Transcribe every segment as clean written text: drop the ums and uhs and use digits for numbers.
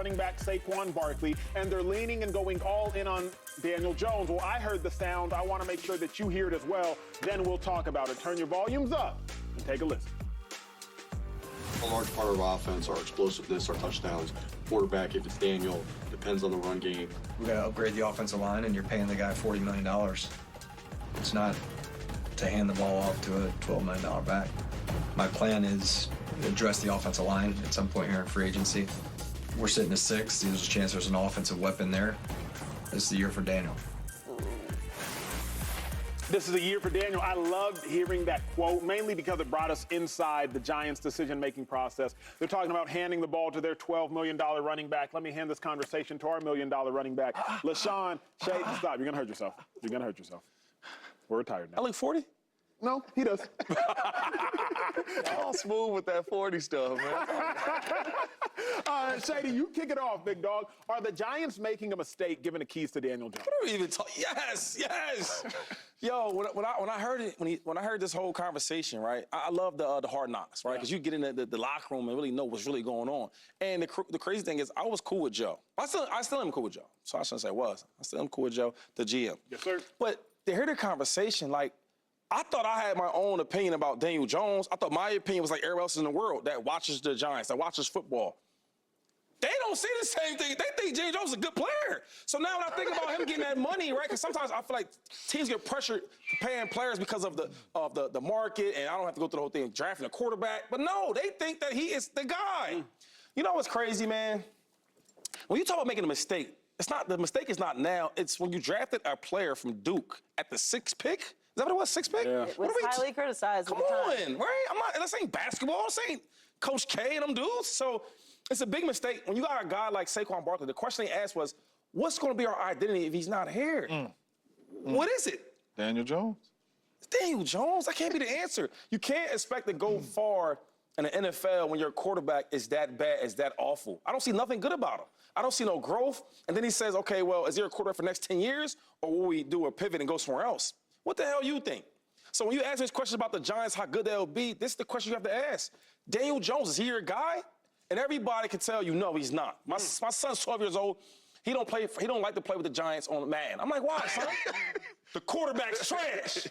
running back Saquon Barkley, and they're leaning and going all in on Daniel Jones. Well, I heard the sound. I want to make sure that you hear it as well. Then we'll talk about it. Turn your volumes up and take a listen. A large part of our offense, our explosiveness, our touchdowns. Quarterback, if it's Daniel, depends on the run game. We got to upgrade the offensive line, and you're paying the guy $40 million. It's not to hand the ball off to a $12 million back. My plan is to address the offensive line at some point here in free agency. We're sitting at 6. There's a chance there's an offensive weapon there. This is the year for Daniel. This is a year for Daniel. I loved hearing that quote, mainly because it brought us inside the Giants' decision-making process. They're talking about handing the ball to their $12 million running back. Let me hand this conversation to our $1 million running back, LaShawn Shady. Stop. You're going to hurt yourself. You're going to hurt yourself. We're retired now. I look 40? No, he does. All smooth with that 40 stuff, man. Shady, you kick it off, big dog. Are the Giants making a mistake giving the keys to Daniel Jones? What are we even talking? Yes. Yo, when I heard it, when I heard this whole conversation, right? I love the hard knocks, right? Because you get in the locker room and really know what's really going on. And the crazy thing is, I was cool with Joe. I still am cool with Joe. So I shouldn't say was. I still am cool with Joe, the GM. Yes, sir. But to hear the conversation, like, I thought I had my own opinion about Daniel Jones. I thought my opinion was like everyone else in the world that watches the Giants, that watches football. They don't see the same thing. They think Daniel Jones is a good player. So now when I think about him getting that money, right? Because sometimes I feel like teams get pressured to paying players because of the market, and I don't have to go through the whole thing of drafting a quarterback. But no, they think that he is the guy. You know what's crazy, man? When you talk about making a mistake, the mistake is not now. It's when you drafted a player from Duke at the 6th pick. Is that what it was, 6th pick? Yeah. It was highly criticized. Come on, right? This ain't basketball. This ain't Coach K and them dudes. So it's a big mistake. When you got a guy like Saquon Barkley, the question they asked was, what's going to be our identity if he's not here? What is it? Daniel Jones. Daniel Jones? That can't be the answer. You can't expect to go far in the NFL when your quarterback is that bad, is that awful. I don't see nothing good about him. I don't see no growth. And then he says, okay, well, is there a quarterback for the next 10 years, or will we do a pivot and go somewhere else? What the hell you think? So when you ask this question about the Giants, how good they'll be, this is the question you have to ask. Daniel Jones, is he your guy? And everybody can tell you, no, he's not. My son's 12 years old. He don't like to play with the Giants on Madden. I'm like, why, son? The quarterback's trash.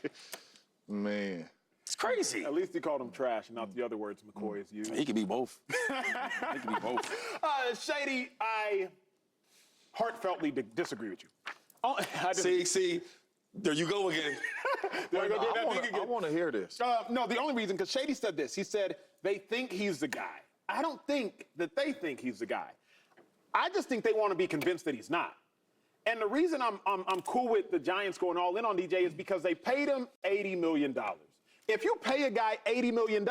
Man. It's crazy. At least he called him trash, and not the other words McCoy has used. He can be both. He can be both. Shady, I heartfeltly disagree with you. Oh, See, there you go again. I want to hear this. No, the only reason, because Shady said this. He said they think he's the guy. I don't think that they think he's the guy. I just think they want to be convinced that he's not. And the reason I'm cool with the Giants going all in on DJ is because they paid him $80 million. If you pay a guy $80 million,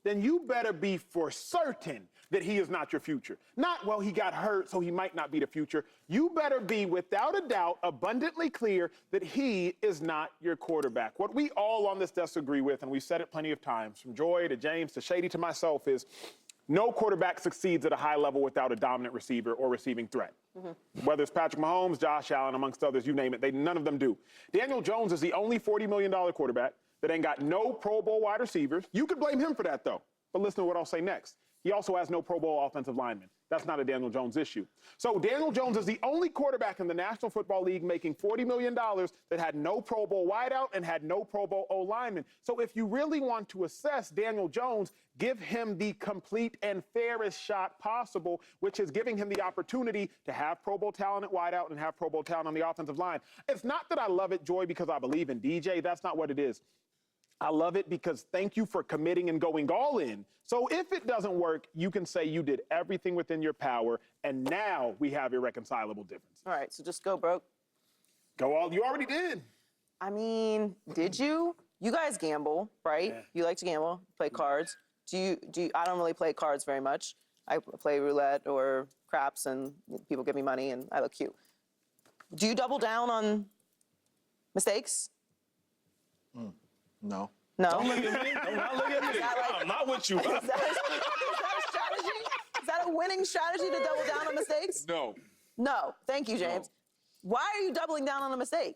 then you better be for certain that he is not your future. Not, well, he got hurt, so he might not be the future. You better be, without a doubt, abundantly clear that he is not your quarterback. What we all on this desk agree with, and we've said it plenty of times, from Joy to James to Shady to myself, is no quarterback succeeds at a high level without a dominant receiver or receiving threat. Whether it's Patrick Mahomes, Josh Allen, amongst others, you name it, none of them do. Daniel Jones is the only $40 million quarterback that ain't got no Pro Bowl wide receivers. You could blame him for that, though. But listen to what I'll say next. He also has no Pro Bowl offensive lineman. That's not a Daniel Jones issue. So Daniel Jones is the only quarterback in the National Football League making $40 million that had no Pro Bowl wideout and had no Pro Bowl O-lineman. So if you really want to assess Daniel Jones, give him the complete and fairest shot possible, which is giving him the opportunity to have Pro Bowl talent at wideout and have Pro Bowl talent on the offensive line. It's not that I love it, Joy, because I believe in DJ. That's not what it is. I love it because thank you for committing and going all in. So if it doesn't work, you can say you did everything within your power, and now we have irreconcilable difference. All right, so just go broke. Go all. You already did. I mean, did you? You guys gamble, right? Yeah. You like to gamble, play cards. Do you? I don't really play cards very much. I play roulette or craps, and people give me money, and I look cute. Do you double down on mistakes? No. No. Don't look at me. Don't not look at me. I'm not with you. Is that a strategy? Is that a winning strategy to double down on mistakes? No. No. Thank you, James. No. Why are you doubling down on a mistake?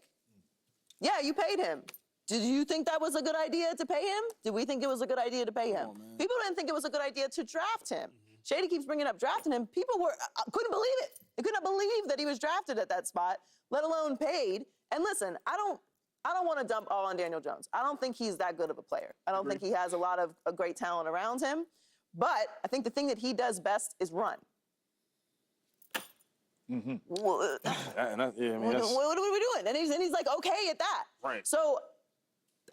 Yeah, you paid him. Did you think that was a good idea to pay him? Did we think it was a good idea to pay him? People didn't think it was a good idea to draft him. Shady keeps bringing up drafting him. People couldn't believe it. They couldn't believe that he was drafted at that spot, let alone paid. And listen, I don't want to dump all on Daniel Jones. I don't think he's that good of a player. I don't think he has a lot of great talent around him. But I think the thing that he does best is run. Mm-hmm. What are we doing? And he's like okay at that. Right. So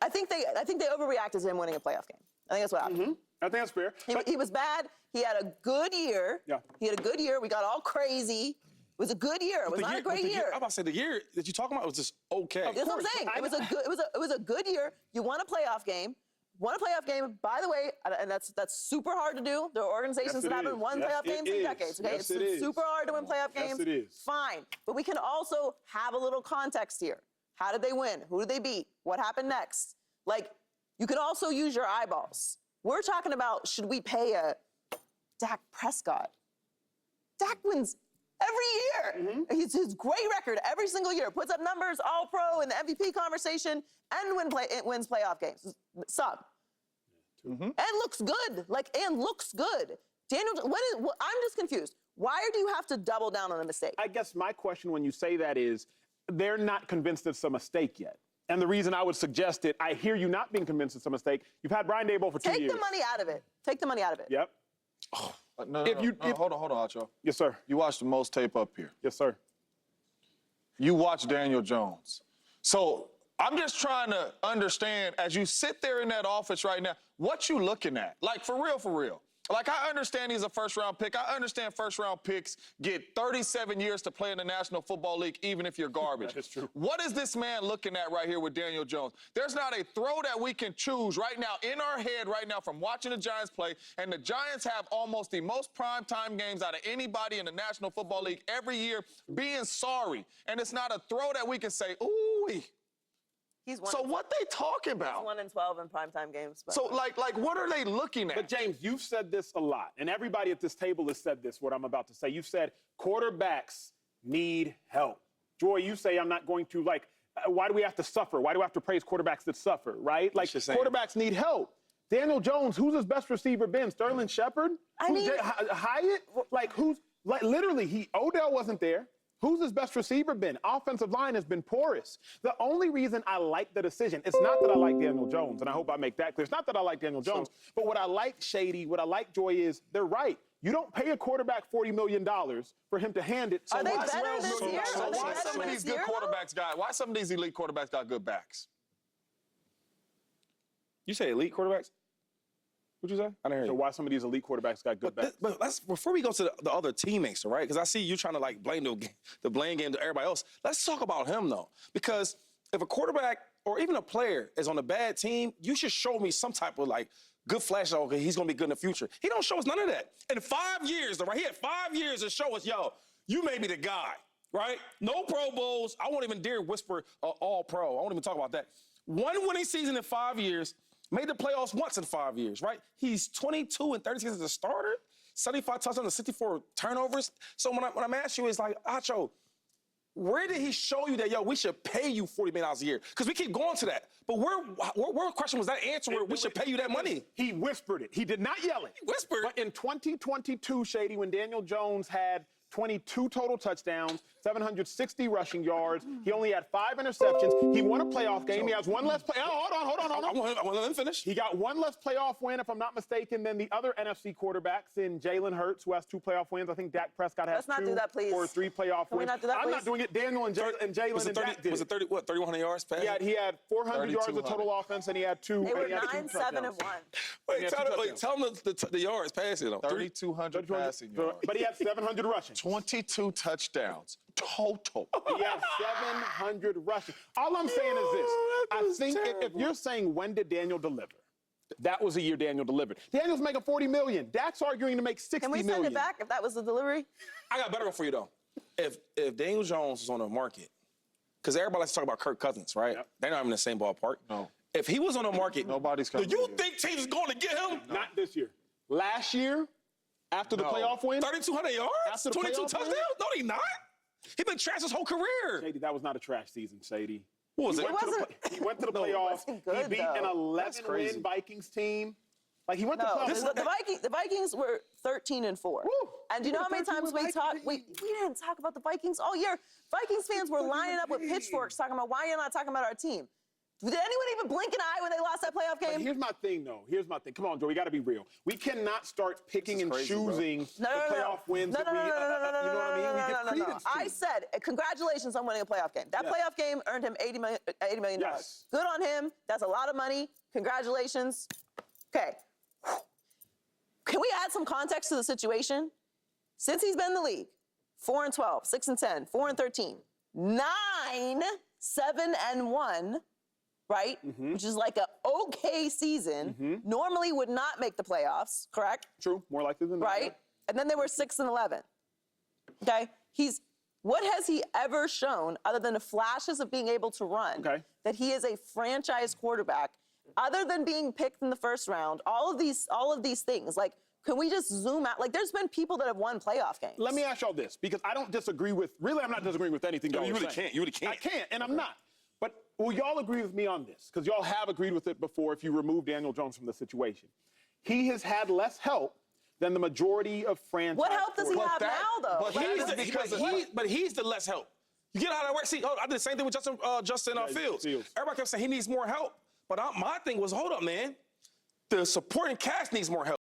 I think they overreacted to him winning a playoff game. I think that's what happened. Mm-hmm. I think that's fair. He was bad. He had a good year. Yeah. He had a good year. We got all crazy. It was a good year. It was not a great year. I'm about to say the year that you're talking about was just okay. That's what I'm saying. It was a good year. You won a playoff game. Won a playoff game, by the way, and that's super hard to do. There are organizations that haven't won playoff games in decades, okay? Yes, it's super hard to win playoff games. Yes, it is. Fine. But we can also have a little context here. How did they win? Who did they beat? What happened next? Like, you can also use your eyeballs. We're talking about, should we pay a Dak Prescott? Dak wins every year. He's his great record every single year. Puts up numbers, all pro in the MVP conversation, and wins playoff games. Sub. And looks good. And looks good. Daniel, I'm just confused. Why do you have to double down on a mistake? I guess my question when you say that is, they're not convinced it's a mistake yet. And the reason I would suggest it, I hear you not being convinced it's a mistake. You've had Brian Daboll for 2 years. Take the money out of it. Take the money out of it. Yep. Hold on, Acho. Yes, sir. You watched the most tape up here. Yes, sir. You watched Daniel Jones. So I'm just trying to understand, as you sit there in that office right now, what you looking at? Like, for real, for real. Like, I understand he's a first-round pick. I understand first-round picks get 37 years to play in the National Football League, even if you're garbage. That is true. What is this man looking at right here with Daniel Jones? There's not a throw that we can choose right now in our head right now from watching the Giants play, and the Giants have almost the most primetime games out of anybody in the National Football League every year, being sorry. And it's not a throw that we can say, ooh. So what they talking about? He's 1 in 12 in primetime games. So, like, what are they looking at? But, James, you've said this a lot, and everybody at this table has said this, what I'm about to say. You've said quarterbacks need help. Joy, you say I'm not going to, like, why do we have to suffer? Why do we have to praise quarterbacks that suffer, right? Like, quarterbacks need help. Daniel Jones, who's his best receiver been? Sterling Shepard? Hyatt? Like, literally, Odell wasn't there. Who's his best receiver been? Offensive line has been porous. The only reason I like the decision, it's not that I like Daniel Jones, and I hope I make that clear. It's not that I like Daniel Jones, but what I like, Shady, what I like, Joy, is they're right. You don't pay a quarterback $40 million for him to hand it. Are they better this year? So why some of these good quarterbacks why some of these elite quarterbacks got good backs? You say elite quarterbacks? What'd you say? I didn't hear you. So why some of these elite quarterbacks got good backs? But let's, before we go to the other teammates, right? Because I see you trying to like blame the blame game to everybody else. Let's talk about him though, because if a quarterback or even a player is on a bad team, you should show me some type of like good flash. Okay, he's gonna be good in the future. He don't show us none of that. In 5 years, right? He had 5 years to show us, yo, you may be the guy, right? No Pro Bowls. I won't even dare whisper all pro. I won't even talk about that. 1 winning season in 5 years. Made the playoffs once in 5 years, right? He's 22 and 36 as a starter, 75 touchdowns and 64 turnovers. So when I'm asking you, it's like, Acho, where did he show you that, yo, we should pay you $40 million a year? Because we keep going to that. But where question was that answer where we should pay you that money? He whispered it. He did not yell it. He whispered. But in 2022, Shady, when Daniel Jones had 22 total touchdowns, 760 rushing yards. He only had 5 interceptions. He won a playoff game. He has one less play. Oh, hold on. I want to let him finish. He got one less playoff win, if I'm not mistaken, than the other NFC quarterbacks in Jalen Hurts, who has 2 playoff wins. I think Dak Prescott has Let's not 2 do that, please. or 3 playoff Can we wins. not do that, I'm please? not doing it. Daniel and Jalen Was it and Dak did. Was it 3,100 yards pass? He had 400 yards of total offense, and he had 2. They were and he had 2 9, 7, and 1. Wait, tell him the yards passing though. 3,200 passing yards. But he had 700 rushing. 22 touchdowns total. He had 700 rushing. All I'm saying is this. I think if you're saying when did Daniel deliver, that was the year Daniel delivered. Daniel's making $40 million. Dak's arguing to make $60 Can we million. send it back if that was the delivery? I got a better one for you though. If Daniel Jones was on the market, because everybody likes to talk about Kirk Cousins, right? Yep. They're not even in the same ballpark. No. If he was on the market, Nobody's do coming you to you. think teams going to get him? Not this year. Last year, after the playoff win, 3,200 yards? After the 22 playoff touchdowns? win? No, he not. He been trash his whole career. Shady, that was not a trash season, Shady. What was it? He went to the playoffs. wasn't good, He beat an though. 11-win Vikings team. Like he went to No, playoffs. the Vikings were 13-4. Woo. And do you know how many 13 times with we talked? Vikings. We didn't talk about the Vikings all year. Vikings fans were lining up with pitchforks talking about why you're not talking about our team. Did anyone even blink an eye when they lost that playoff But game? here's my thing, though. Here's my thing. Come on, Joe. We got to be real. We cannot start picking and choosing the playoff wins that we. You know what I mean? We give credence to. I said, congratulations on winning a playoff game. That playoff game earned him $80 million. Yes. Good on him. That's a lot of money. Congratulations. Okay. Can we add some context to the situation? Since he's been in the league, 4-12, 6-10, 4-13, 9, 7-1, right? Which is like an okay season. Normally would not make the playoffs, correct? True. More likely than not. Right? And then they were 6-11. Okay? What has he ever shown other than the flashes of being able to run? Okay. That he is a franchise quarterback, other than being picked in the first round, all of these things. Like, can we just zoom out? Like, there's been people that have won playoff games. Let me ask y'all this, because I don't disagree with. Really, I'm not disagreeing with anything y'all you are really saying. can't. You really can't. I can't, and I'm not. But will y'all agree with me on this? Because y'all have agreed with it before. If you remove Daniel Jones from the situation, he has had less help than the majority of franchise. What help does he have now, though? but But he's the less help. You get how that works? See, I did the same thing with Justin Fields. Everybody kept saying he needs more help. But my thing was, hold up, man. The supporting cast needs more help.